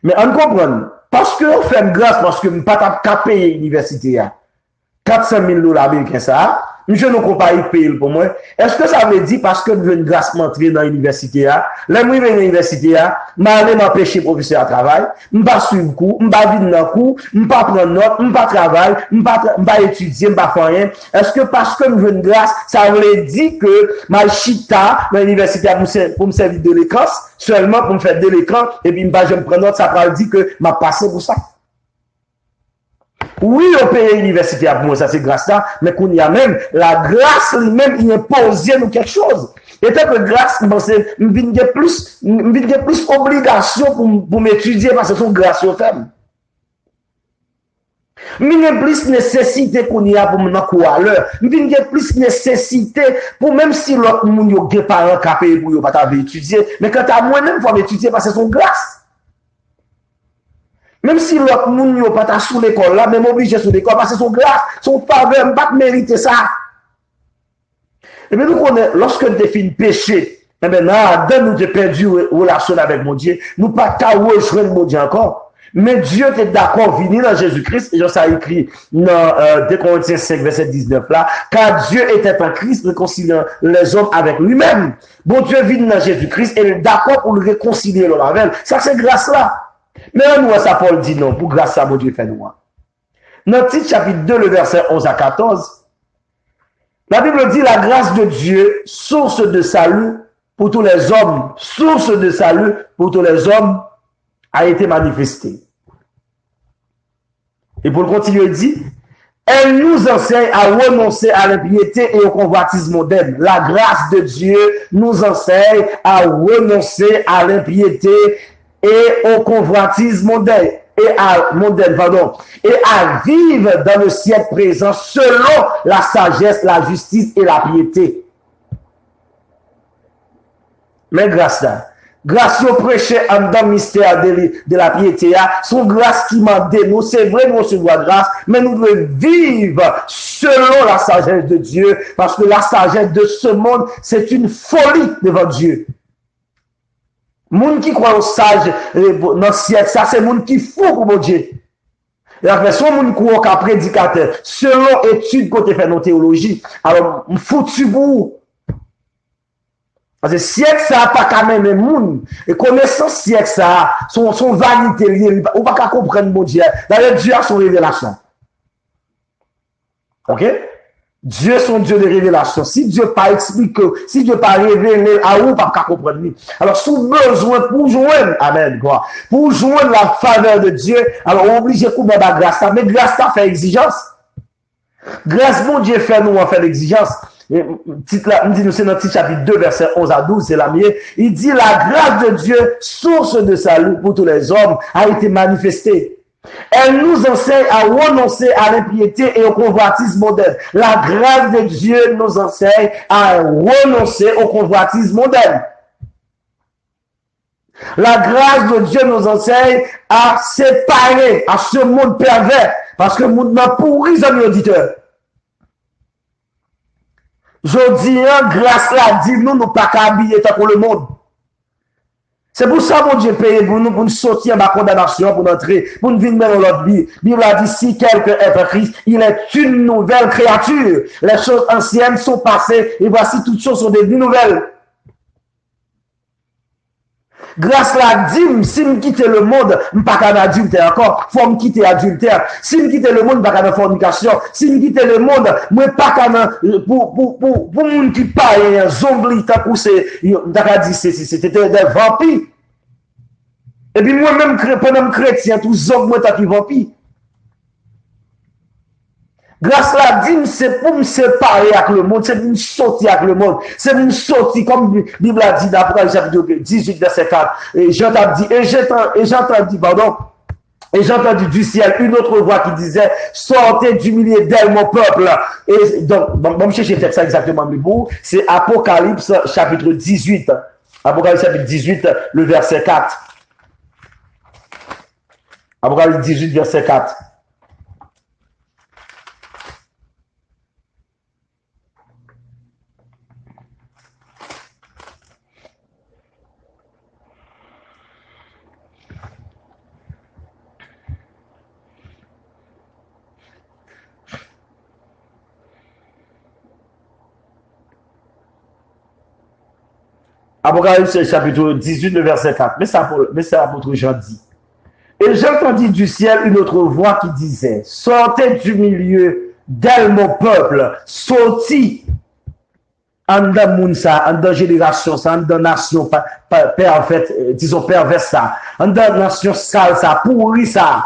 Mais on comprend, parce que on fait grâce, parce que je ne peux pas payer l'université, 400 000 dollars américains, ça, je ne peux pas y payer pour moi. Est-ce que ça veut dire parce que je veux grâce m'entrer dans l'université, là, là, je vais dans l'université, je vais m'empêcher professeur à travail, je ne vais pas suivre cours, je ne vais pas vivre dans le cours, je ne vais pas prendre note, je ne vais pas travailler, je ne vais pas étudier, je ne vais pas faire rien. Est-ce que parce que je veux une grâce, ça veut dire que ma chita dans l'université pour me servir de l'écran, seulement pour me faire de l'écran, et puis je me prends note, ça veut dire que je passé pour ça. Oui, on paye l'université à moi, ça c'est grâce là, mais qu'on y a même, la grâce lui-même, il impose nous quelque chose. Et tant que grâce, je viens plus obligation pour m'étudier parce que c'est une grâce au thème. Je viens plus nécessité qu'on y a pour me courir à l'heure. Je viens plus nécessité pour même si l'autre monde a des parents qui payé pour ne pas étudier, mais quand à moi-même, il faut m'étudier parce que c'est une grâce. Même si l'autre monde n'a pas sous l'école là, même obligé sous l'école, parce que son grâce, son faveur, pas mériter ça. Et bien, nous connaissons, lorsque nous définissons péché, et bien, là, nous avons perdu relation avec mon Dieu, nous pas qu'à rejoindre mon Dieu encore. Mais Dieu était d'accord, venir dans Jésus-Christ, et ça a écrit dans 2 Corinthiens 5, verset 19 là, car Dieu était en Christ, réconciliant les hommes avec lui-même. Bon Dieu vient dans Jésus-Christ, et il est d'accord pour le réconcilier l'homme avec. Ça, c'est grâce là. Mais nous, ça, Paul dit non, pour grâce à mon Dieu fait nous. Dans le petit chapitre 2, le verset 11 à 14, la Bible dit la grâce de Dieu, source de salut pour tous les hommes, source de salut pour tous les hommes, a été manifestée. Et pour le continuer, il dit, elle nous enseigne à renoncer à l'impiété et au convoitisme moderne. La grâce de Dieu nous enseigne à renoncer à l'impiété et au convoitisme moderne, et à vivre dans le siècle présent selon la sagesse, la justice et la piété. Mais grâce à grâce au prêcher en dans le mystère de la piété, son grâce qui m'a nous, c'est vrai, nous recevons grâce, mais nous devons vivre selon la sagesse de Dieu, parce que la sagesse de ce monde, c'est une folie devant Dieu. Moun qui croit au sage dans le siècle, ça c'est moun qui fou pour mon Dieu. Et après, son moun qui croit au prédicateur, selon étude côté fait nos théologie, alors, foutu pour parce que siècle ça pas quand même moun et connaissance siècle ça son vanité lié ou pas comprendre mon Dieu. D'ailleurs Dieu a son révélation. OK? Dieu son Dieu de révélation. Si Dieu pas explique, si Dieu pas révélé à ou pas comprendre. Alors sous besoin pour joindre amen quoi. Pour joindre la faveur de Dieu, alors on obligé de couper la grâce, mais grâce ça fait exigence. Grâce mon Dieu fait nous en fait l'exigence. Titre là, nous c'est dans le chapitre 2 verset 11 à 12, c'est la mienne. Il dit la grâce de Dieu, source de salut pour tous les hommes, a été manifestée. Elle nous enseigne à renoncer à l'impiété et au convoitisme moderne. La grâce de Dieu nous enseigne à renoncer au convoitisme moderne. La grâce de Dieu nous enseigne à séparer à ce monde pervers, parce que le monde n'a pourri, amis auditeurs. Je dis, grâce là, dit nous, nous pas qu'à habiller pour le monde. C'est pour ça que mon Dieu paye pour nous sortir de la condamnation, pour entrer, pour nous venir dans notre vie. La Bible a dit, si quelqu'un est en Christ, il est une nouvelle créature. Les choses anciennes sont passées, et voici toutes choses sont devenues nouvelles. Grâce à la dîme, si je quitte le monde, je ne suis pas adultère encore. Il faut me quitter adultère. Si je quitte le monde, je ne suis pas fornication. Si je quitte le monde, je ne suis pas pour monde qui parle, un zombie, c'était des vampires. Et puis moi-même, pendant chrétien, tout zombie, moi, t'as vampire. Grâce à la dîme, c'est pour me séparer avec le monde, c'est pour me sortir avec le monde, c'est pour me sortir, comme la Bible a dit dans Apocalypse chapitre 18, verset 4. Et j'ai entendu du ciel une autre voix qui disait, sortez du milieu d'elle, mon peuple. Et donc, bon, je cherche ça exactement, mais vous, c'est Apocalypse chapitre 18. Apocalypse chapitre 18, le verset 4. Apocalypse 18, verset 4. Apocalypse chapitre 18, le verset 4. Mais ça, l'apôtre Jean dit. Et j'entendis du ciel une autre voix qui disait, sortez du milieu d'elle, mon peuple, sortis en dans moun ça, en dans génération ça, en dans nation, en fait, disons pervers ça, en dans nation sale ça, pourri ça.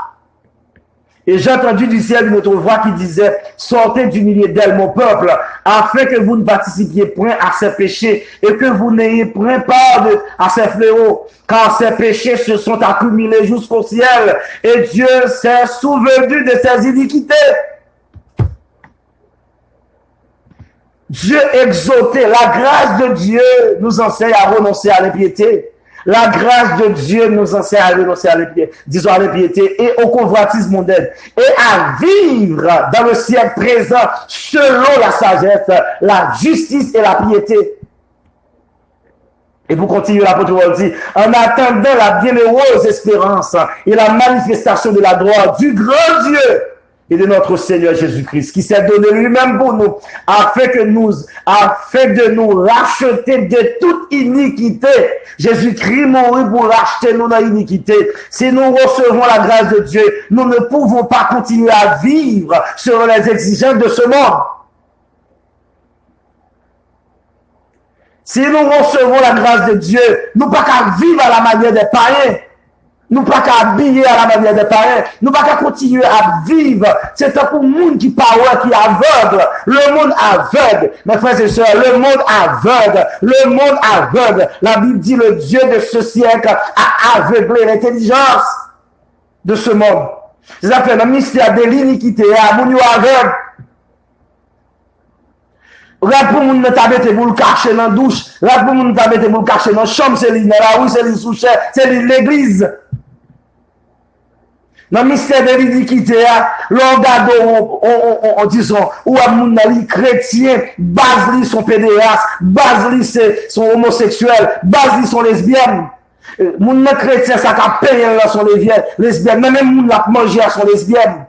Et j'ai entendu du ciel une autre voix qui disait, sortez du milieu d'elle, mon peuple, afin que vous ne participiez point à ses péchés et que vous n'ayez point part à ses fléaux, car ses péchés se sont accumulés jusqu'au ciel et Dieu s'est souvenu de ses iniquités. Dieu exalté, la grâce de Dieu nous enseigne à renoncer à l'impiété. La grâce de Dieu nous enseigne à renoncer à l'impiété et au convoitisme mondain et à vivre dans le ciel présent selon la sagesse, la justice et la piété. Et pour continuer, l'apôtre Paul dit, en attendant la bienheureuse espérance et la manifestation de la gloire du grand Dieu et de notre Seigneur Jésus-Christ, qui s'est donné lui-même pour nous, afin de nous racheter de toute iniquité. Jésus-Christ mourit pour racheter nous dans l'iniquité. Si nous recevons la grâce de Dieu, nous ne pouvons pas continuer à vivre selon les exigences de ce monde. Si nous recevons la grâce de Dieu, nous ne pouvons pas vivre à la manière des païens. Nous ne pouvons pas habiller à la manière des païens. Nous ne pouvons pas continuer à vivre. C'est un pour le monde qui parle, qui est aveugle. Le monde aveugle. Mes frères et sœurs, le monde aveugle. Le monde aveugle. La Bible dit le Dieu de ce siècle a aveuglé l'intelligence de ce monde. C'est ça fait le mystère de l'iniquité. À mon aveugle. Regarde pour moun ta mette pour le cacher dans la douche. Regarde pour moun ta mette pour le cacher dans la chambre, c'est lui, dans la rue, c'est lui sous chair, c'est lui l'église. Dans le mystère de l'iniquité, l'on regarde, on disons, ou à moun li chrétien, base li son pédéraste, base li son homosexuel, base li son lesbienne. Moun nan chrétien, ça qu'a payé là son lesbienne. Même moun l'a mangé à son lesbienne.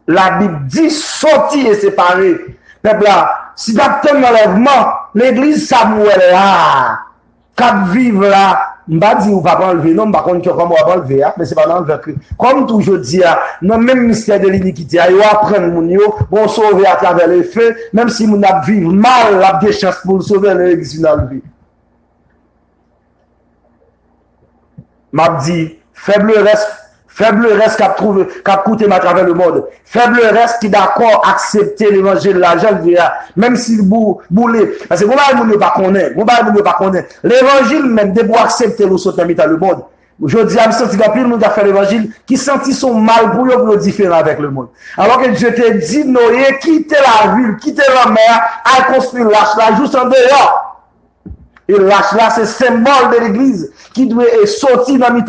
La Bible dit sortir et séparer. Peuple là, si d'abord l'enlèvement, l'église Samuel là, cap vivre là, m'pa dit ou pas enlever, non, par contre, comment on va enlever, mais c'est pas l'enlever. Comme toujours dit, dans le même mystère de l'iniquité, il apprendre moun yo, bon sauver à travers les feux, même si moun a vivre mal, la des chances pour sauver l'église d'enlever. M'a dit, faible reste qu'a coûté à travers le monde. Faible reste qui d'accord accepter l'évangile l'argent même s'il boulé parce que mon ne pas connaître l'évangile même de pour accepter le saut dans le monde. Aujourd'hui, je senti que pile monde a fait l'évangile qui sentit son mal pour le différent avec le monde. Alors que Dieu te dit Noé quitter la ville, quitter la mer, à construire l'arche là juste en dehors. Et l'arche là, c'est symbole de l'église qui doit sortir dans le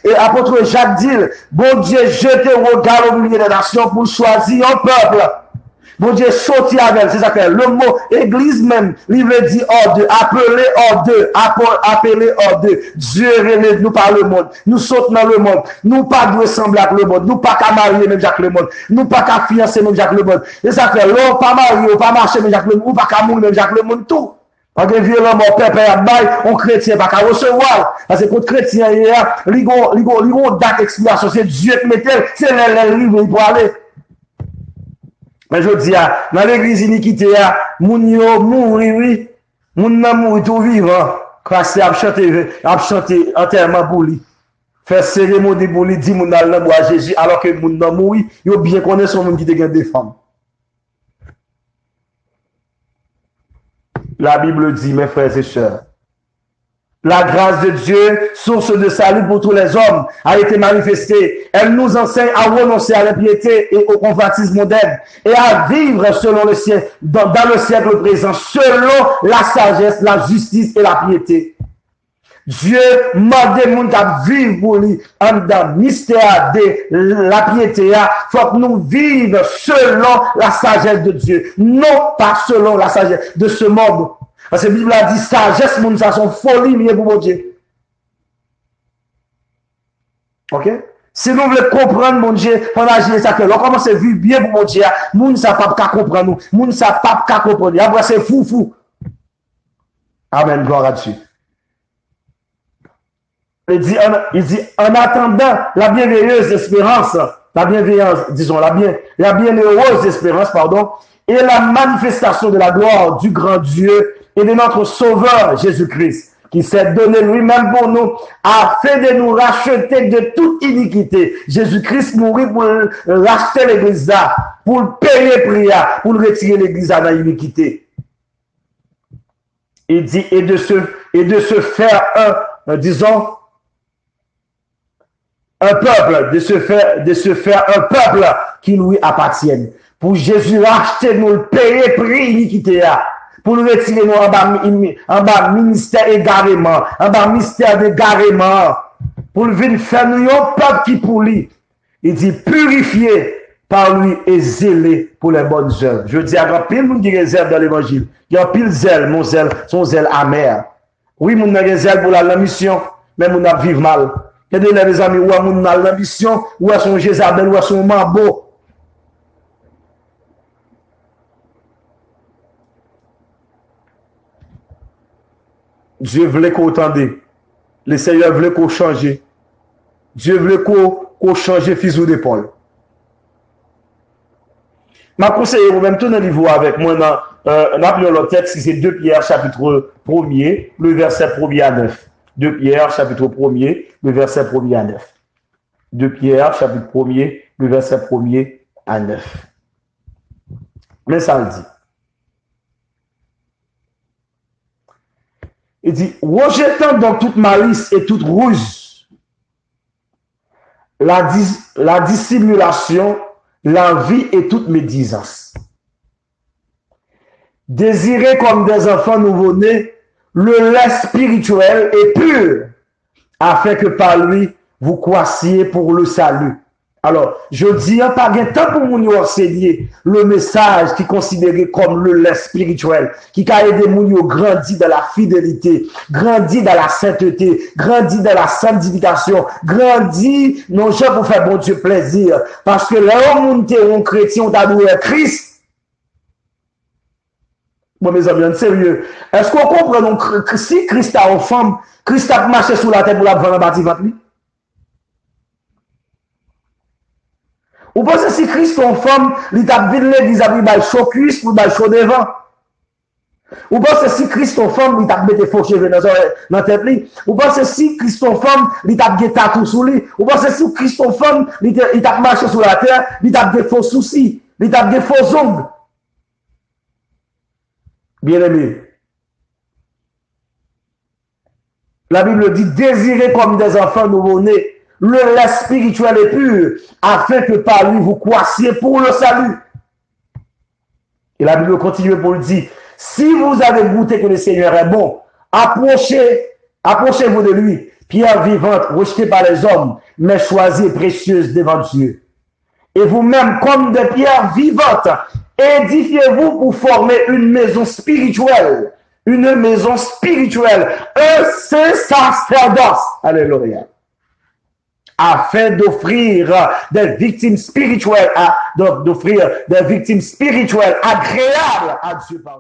et apôtre Jacques dit, bon Dieu, jetez au regard au milieu des nations pour choisir un peuple. Bon Dieu, sortir avec, c'est ça que le mot église même, il veut dire hors d'eux, appeler hors d'eux. Dieu relève nous par le monde. Nous sautons dans le monde. Nous pas de ressembler avec le monde. Nous pas qu'à marier même Jacques le monde. Nous pas qu'à fiancer même Jacques le monde. C'est ça que l'on pas marié, ou pas marcher même Jacques le monde, ou pas qu'à mourir même Jacques le monde, tout. Parce que violent mon père à bail, on chrétien pas qu'à recevoir. Parce que contre chrétien hier, ligon date expiation, c'est Dieu qui mettait, c'est les livres pour aller. Mais je dis dans l'église iniquité moun yo mouri oui, moun nan mouri tout vivant, crassé a chanter enterrement pour lui. Faire cérémonie pour lui, dit moun nan bois Jésus alors que moun nan mouri, yo bien connaît son monde qui te gagne des femmes. La Bible dit, mes frères et sœurs, la grâce de Dieu, source de salut pour tous les hommes, a été manifestée. Elle nous enseigne à renoncer à l'impiété et au convoitisme moderne et à vivre selon le siècle, dans le siècle présent, selon la sagesse, la justice et la piété. Dieu m'a demandé de vivre pour lui en dans le mystère de la piété. Il faut que nous vivions selon la sagesse de Dieu, non pas selon la sagesse de ce monde. Parce que la Bible a dit sagesse, moun ça son folie, mais pour mon Dieu. Ok? Si nous voulons comprendre mon Dieu, pendant agir ça, que l'on commence à vivre bien pour mon Dieu, moun ça pas qu'à comprendre nous, moun ça pas qu'à comprendre. Après c'est fou. Amen, gloire à Dieu. Il dit, en attendant la bienveilleuse espérance, la bienheureuse espérance, et la manifestation de la gloire du grand Dieu et de notre Sauveur Jésus-Christ, qui s'est donné lui-même pour nous, afin de nous racheter de toute iniquité. Jésus-Christ mourit pour racheter l'église là, pour payer prix, pour retirer l'église dans l'iniquité. Il dit, et de se faire disons, un peuple, de se faire un peuple qui lui appartienne. Pour Jésus racheter nous, le payer prix iniquité, pour nous retirer nous en bas ministère égarément, en bas mystère d'égarément, pour venir faire nous un peuple qui pour lui. Il dit purifié par lui et zélé pour les bonnes œuvres. Je dis à grand pile moun qui réserve dans l'évangile. Il y a pile zèle, mon zèle, son zèle amer. Oui, moun n'a zèle pour la mission, mais moun n'a vivre mal. Il y a des amis où moun n'a l'ambition, où son Jézabel, où son Mambo. Dieu voulait qu'on entende. Le Seigneur voulait qu'on change. Dieu voulait qu'on change fuseau d'épaule. Ma conseille, vous même tout dans le livre avec moi dans le texte, c'est 2 Pierre chapitre 1er, le verset 1er à 9. 2 Pierre chapitre 1er, le verset 1er à 9. 2 Pierre chapitre 1er, le verset 1er à 9. Mais ça le dit. Il dit, rejetant donc toute malice et toute ruse, la dissimulation, l'envie et toute médisance. Désirez comme des enfants nouveau-nés le lait spirituel et pur, afin que par lui vous croissiez pour le salut, Alors, je dis, pas de temps pour nous enseigner le message qui est considéré comme le lait spirituel, qui a aidé nous grandir dans la fidélité, grandir dans la sainteté, grandir dans la sanctification, grandir non pas pour faire bon Dieu plaisir. Parce que là où nous sommes chrétiens, on a doué Christ. Bon, mes amis, sérieux. Est-ce qu'on comprend donc, si Christ a une femme, Christ a marché sous la tête pour la vendre un bâtiment? Ou pensez si Christ en femme, il a vu l'église à lui chaud cuisse pour le chaud devant. Ou pensez si Christ en femme, il a mis des faux cheveux dans la tête. Ou pensez si Christ en femme, il a mis tatou sous lui. Ou pensez si Christ en femme, il a marché sur la terre, il a des faux soucis, il a des faux ongles. Bien aimé. La Bible dit désirez comme des enfants nouveau-nés le lait spirituel est pur, afin que par lui vous croissiez pour le salut. Et la Bible continue pour le dire, si vous avez goûté que le Seigneur est bon, approchez-vous de lui, pierre vivante, rejetée par les hommes, mais choisie et précieuse devant Dieu. Et vous-même, comme des pierres vivantes, édifiez-vous pour former une maison spirituelle, un saint sacerdoce. Alléluia. Afin d'offrir des victimes spirituelles, agréables à Dieu.